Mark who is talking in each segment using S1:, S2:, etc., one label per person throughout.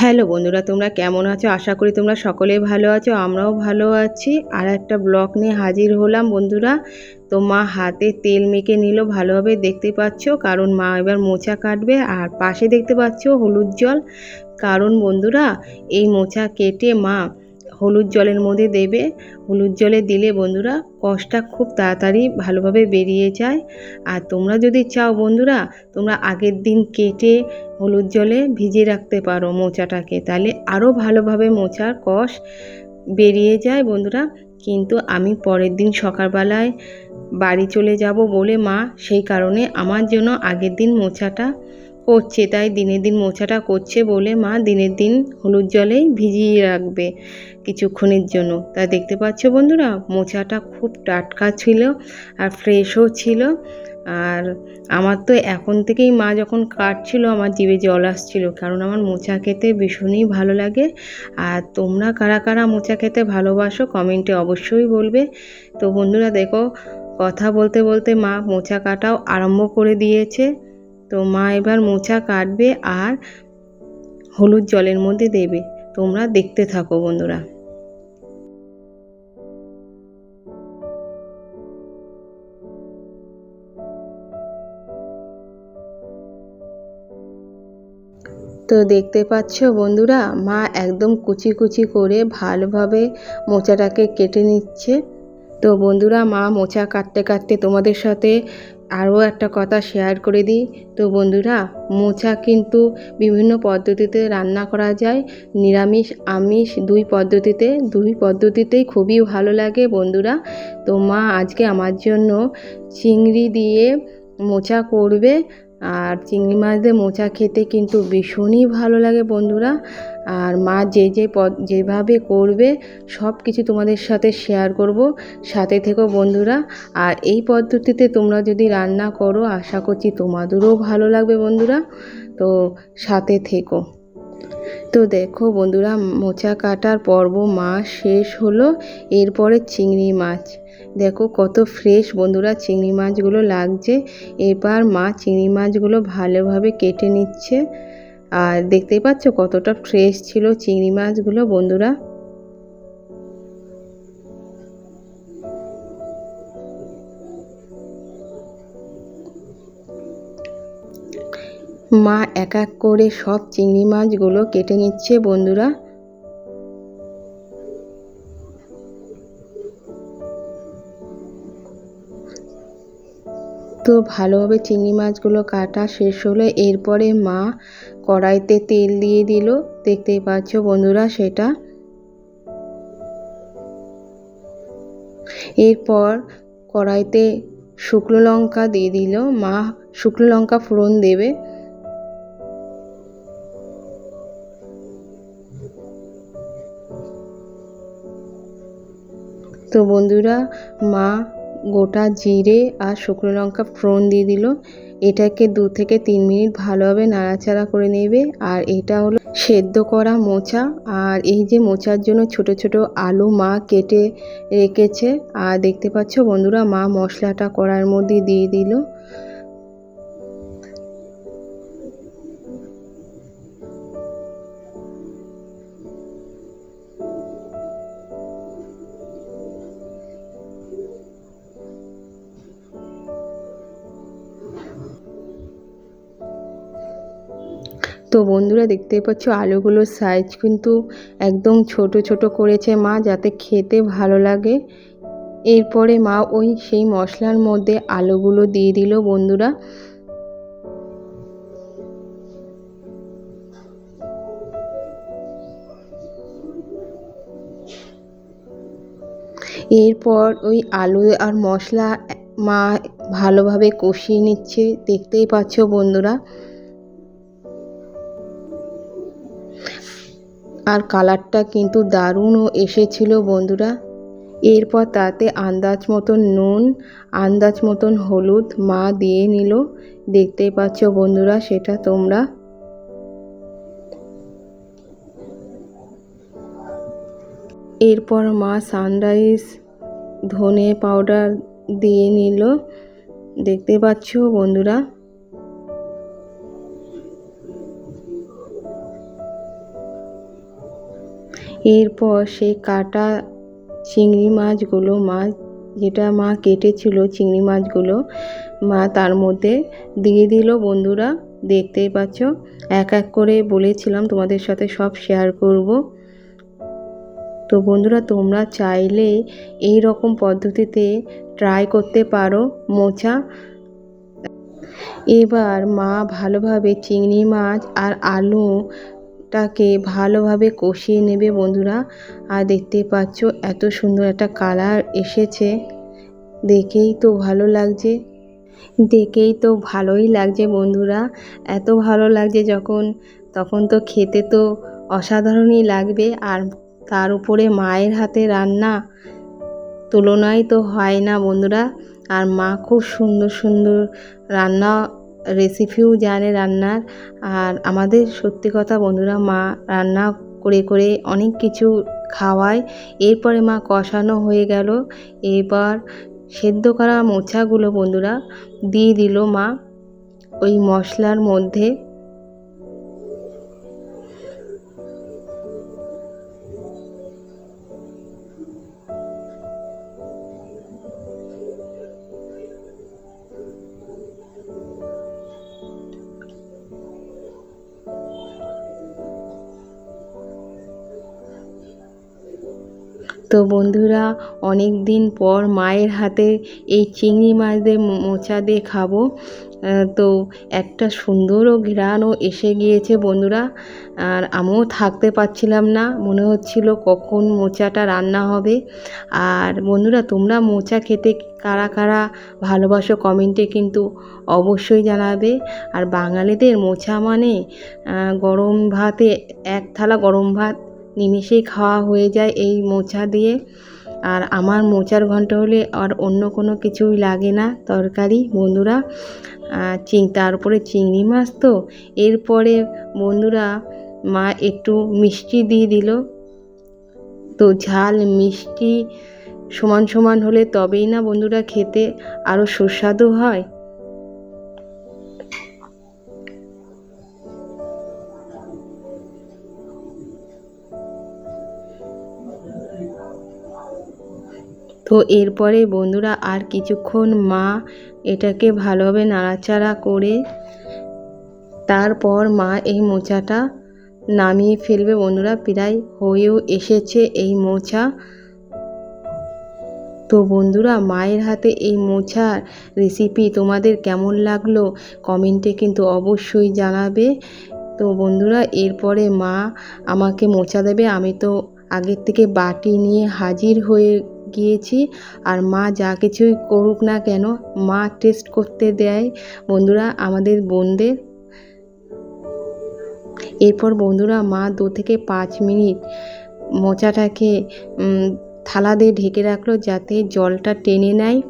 S1: Hello বন্ধুরা, তোমরা কেমন আছো? আশা করি তোমরা সকলেই ভালো আছো। আমরাও ভালো আছি। আর একটা ব্লগ নিয়ে হাজির হলাম বন্ধুরা। তো মা হাতে তেল মেখে নিল, ভালোভাবে দেখতে পাচ্ছ, কারণ মা এবার মোচা কাটবে। আর পাশে দেখতে পাচ্ছ হলুদ জল, কারণ বন্ধুরা এই মোচা কেটে মা হলুদ জলের মধ্যে দেবে। হলুদ জলে দিলে বন্ধুরা কষটা খুব তাড়াতাড়ি ভালোভাবে বেরিয়ে যায়। আর তোমরা যদি চাও বন্ধুরা, তোমরা আগের দিন কেটে হলুদ জলে ভিজিয়ে রাখতে পারো মোচাটাকে, তাহলে আরও ভালোভাবে মোচার কষ বেরিয়ে যায় বন্ধুরা। কিন্তু আমি পরের দিন সকালবেলায় বাড়ি চলে যাব বলে মা সেই কারণে আমার জন্য আগের দিন মোচাটা করছে, তাই দিনের দিন মোচাটা করছে বলে মা দিনের দিন হলুদ জলেই ভিজিয়ে রাখবে কিছুক্ষণের জন্য। তা দেখতে পাচ্ছ বন্ধুরা, মোচাটা খুব টাটকা ছিল আর ফ্রেশও ছিল। আর আমার তো এখন থেকেই মা যখন কাটছিল আমার জিভে জল আসছিল, কারণ আমার মোচা খেতে ভীষণই ভালো লাগে। আর তোমরা কারা কারা মোচা খেতে ভালোবাসো কমেন্টে অবশ্যই বলবে। তো বন্ধুরা দেখো, কথা বলতে বলতে মা মোচা কাটাও আরম্ভ করে দিয়েছে। তো মা এবার মোচা কাটবে আর হলুদ জলের মধ্যে দেবে। তোমরা দেখতে থাকো বন্ধুরা। তো দেখতে পাচ্ছ বন্ধুরা, মা একদম কুচি কুচি করে ভালোভাবে মোচাটাকে কেটে নিচ্ছে। তো বন্ধুরা, মা মোচা কাটতে কাটতে তোমাদের সাথে আরও একটা কথা শেয়ার করে দিই। তো বন্ধুরা, মোচা কিন্তু বিভিন্ন পদ্ধতিতে রান্না করা যায়, নিরামিষ আমিষ দুই পদ্ধতিতেই খুবই ভালো লাগে বন্ধুরা। তো মা আজকে আমার জন্য চিংড়ি দিয়ে মোচা করবে। আর চিংড়ি মাছ দিয়ে মোচা খেতে কিন্তু ভীষণই ভালো লাগে বন্ধুরা। আর মা যেভাবে করবে সব কিছু তোমাদের সাথে শেয়ার করব, সাথে থেকো বন্ধুরা। আর এই পদ্ধতিতে তোমরা যদি রান্না করো আশা করছি তোমাদেরও ভালো লাগবে বন্ধুরা। তো সাথে থেকো। তো দেখো বন্ধুরা, মোচা কাটার পর্ব মা শেষ হলো। এরপরে চিংড়ি মাছ দেখো কত ফ্রেশ বন্ধুরা চিংড়ি মাছগুলো লাগছে। এবার মা চিংড়ি মাছগুলো ভালোভাবে কেটে নিচ্ছে। আর দেখতেই পাচ্ছ কতটা ফ্রেশ ছিল চিংড়ি মাছগুলো বন্ধুরা। মা এক এক করে সব চিংড়ি মাছগুলো কেটে নিচ্ছে বন্ধুরা। তো ভালোভাবে চিংড়ি মাছগুলো কাটা শেষ হলে এরপরে মা কড়াইতে তেল দিয়ে দিল, দেখতেই পাচ্ছ বন্ধুরা সেটা। এরপর কড়াইতে শুকনো লঙ্কা দিয়ে দিল, মা শুকনো লঙ্কা ফোড়ন দেবে। তো বন্ধুরা, মা গোটা জিরে আর শুকনো লঙ্কা ফোড়ন দিয়ে দিল। এটাকে 2 থেকে 3 মিনিট ভালোভাবে নাড়াচাড়া করে নেবে। আর এটা হলো সেদ্ধ করা মোচা। আর এই যে মোচার জন্য ছোট ছোট আলু মা কেটে রেখেছে। আর দেখতে পাচ্ছ বন্ধুরা, মা মশলাটা কড়াইয়ের মধ্যে দিয়ে দিল। তো বন্ধুরা দেখতেই পাচ্ছ আলুগুলোর সাইজ কিন্তু একদম ছোট ছোট করেছে মা, যাতে খেতে ভালো লাগে। এরপরে মা সেই মশলার মধ্যে আলুগুলো দিয়ে দিল বন্ধুরা। এরপর আলু আর মশলা মা ভালোভাবে কষিয়ে নিচ্ছে, দেখতেই পাচ্ছ বন্ধুরা। আর কালারটা কিন্তু দারুণও এসেছিল বন্ধুরা। এরপর তাতে আন্দাজ মতন নুন, আন্দাজ মতন হলুদ মা দিয়ে নিল, দেখতেই পাচ্ছ বন্ধুরা সেটা তোমরা। এরপর মা সানরাইজ ধনে পাউডার দিয়ে নিল, দেখতে পাচ্ছ বন্ধুরা। এরপর সেই কাটা চিংড়ি মাছগুলো যেটা মা কেটেছিল চিংড়ি মাছগুলো মা তার মধ্যে দিয়ে দিল বন্ধুরা। দেখতেই পাচ্ছ, এক এক করে বলেছিলাম তোমাদের সাথে সব শেয়ার করব। তো বন্ধুরা, তোমরা চাইলে এই রকম পদ্ধতিতে ট্রাই করতে পারো মোচা। এবার মা ভালোভাবে চিংড়ি মাছ আর আলুটাকে ভালোভাবে কষিয়ে নেবে বন্ধুরা। আর দেখতে পাচ্ছ এত সুন্দর একটা কালার এসেছে, দেখেই তো ভালো লাগছে। বন্ধুরা, এত ভালো লাগছে তখন তো খেতে তো অসাধারণই লাগবে। আর তার উপরে মায়ের হাতে রান্না তুলনায় তো হয় না বন্ধুরা। আর মা খুব সুন্দর সুন্দর রান্না রেসিপিও জানে রান্নার। আর আমাদের সত্যি কথা বন্ধুরা, মা রান্না করে করে অনেক কিছু খাওয়ায়। এরপরে মা কষানো হয়ে গেল, এবার সেদ্ধ করা মোচাগুলো বন্ধুরা দিয়ে দিল মা ওই মশলার মধ্যে। তো বন্ধুরা, অনেক দিন পর মায়ের হাতে এই চিংড়ি মাছ দিয়ে মোচা দিয়ে খাবো। তো একটা সুন্দরও ঘ্রাণও এসে গিয়েছে বন্ধুরা। আর আমিও থাকতে পারছিলাম না, মনে হচ্ছিল কখন মোচাটা রান্না হবে। আর বন্ধুরা, তোমরা মোচা খেতে কারা কারা ভালোবাসো কমেন্টে কিন্তু অবশ্যই জানাবে। আর বাঙালিদের মোচা মানে গরম ভাতে এক থালা গরম ভাত নিমিষেই খাওয়া হয়ে যায় এই মোচা দিয়ে। আর আমার মোচার ঘন্ট হলে আর অন্য কোনো কিছুই লাগে না তরকারি বন্ধুরা। তার উপরে চিংড়ি মাছ তো। এরপরে বন্ধুরা মা একটু মিষ্টি দিয়ে দিল। তো ঝাল মিষ্টি সমান সমান হলে তবেই না বন্ধুরা খেতে আরও সুস্বাদু হয়। তো এরপরে বন্ধুরা আর কিছুক্ষণ মা এটাকে ভালোভাবে নাড়াচাড়া করে তারপর মা এই মোচাটা নামিয়ে ফেলবে বন্ধুরা। প্রায় হয়েও এসেছে এই মোচা। তো বন্ধুরা, মায়ের হাতে এই মোচার রেসিপি তোমাদের কেমন লাগলো কমেন্টে কিন্তু অবশ্যই জানাবে। তো বন্ধুরা, এরপরে মা আমাকে মোচা দেবে। আমি তো আগের থেকে বাটি নিয়ে হাজির হয়ে গিয়েছি। আর মা যা কিছুই করুক না কেন, মা টেস্ট করতে দেয় বন্ধুরা আমাদের বোনদের। এরপর বন্ধুরা মা 2 থেকে 5 মিনিট মোচাটাকে থালা দিয়ে ঢেকে রাখলো যাতে জলটা টেনে নেয়।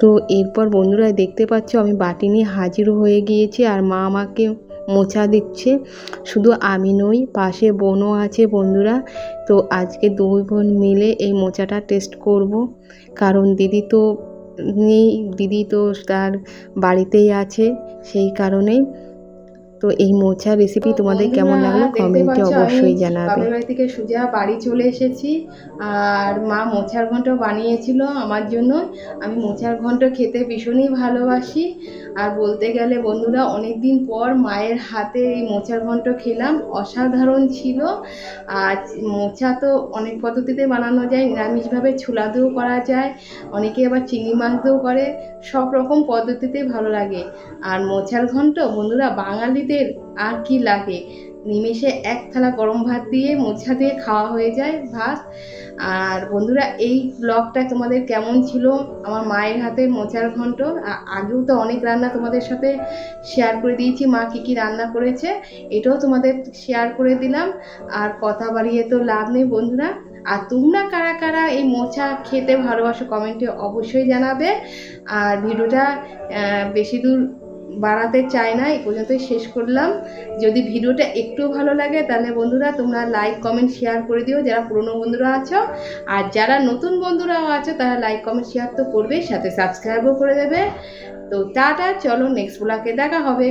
S1: তো এরপর বন্ধুরা দেখতে পাচ্ছ আমি বাটি নিয়ে হাজির হয়ে গিয়েছি। আর মা আমাকে মোচা দিচ্ছে। শুধু আমি নই, পাশে বোনও আছে বন্ধুরা। তো আজকে 2 বোন মিলে এই মোচাটা টেস্ট করব। কারণ দিদি তো নেই, দিদি তো তার বাড়িতেই আছে, সেই কারণেই। তো এই মোচা রেসিপি তোমাদের কেমন লাগলো কমেন্টে অবশ্যই জানাবে। বাবার বাড়ি থেকে সোজা বাড়ি চলে এসেছি। আর মা মোচার ঘন্ট বানিয়েছিল আমার জন্য। আমি মোচার ঘন্ট খেতে ভীষণই ভালোবাসি। আর বলতে গেলে বন্ধুরা, অনেক দিন পর মায়ের হাতে এই মোচার ঘন্ট খেলাম, অসাধারণ ছিল। আর মোচা তো অনেক পদ্ধতিতে বানানো যায়, নিরামিষভাবে ছোলা দিয়েও করা যায়, অনেকে আবার চিংড়ি মাছ দিয়েও করে, সব রকম পদ্ধতিতেই ভালো লাগে। আর মোচার ঘন্ট বন্ধুরা বাঙালিদের আর কি লাগে, নিমেষে এক থালা গরম ভাত দিয়ে মোচা দিয়ে খাওয়া হয়ে যায় ভাত। আর বন্ধুরা, এই ব্লগটা তোমাদের কেমন ছিল আমার মায়ের হাতে মোচার ঘন্ট? আগেও তো অনেক রান্না তোমাদের সাথে শেয়ার করে দিয়েছি, মা কী কী রান্না করেছে, এটাও তোমাদের শেয়ার করে দিলাম। আর কথা বাড়িয়ে তো লাভ নেই বন্ধুরা। আর তোমরা কারা কারা এই মোচা খেতে ভালোবাসো কমেন্টে অবশ্যই জানাবে। আর ভিডিওটা বেশি দূর বাড়াতে চাই না, এই পর্যন্তই শেষ করলাম। যদি ভিডিওটা একটু ভালো লাগে তাহলে বন্ধুরা তোমরা লাইক কমেন্ট শেয়ার করে দিও, যারা পুরনো বন্ধুরা আছো, আর যারা নতুন বন্ধুরাও আছো তারা লাইক কমেন্ট শেয়ার তো করবে, সাথে সাবস্ক্রাইবও করে দেবে। তো টাটা, চলো নেক্সট ব্লগে দেখা হবে।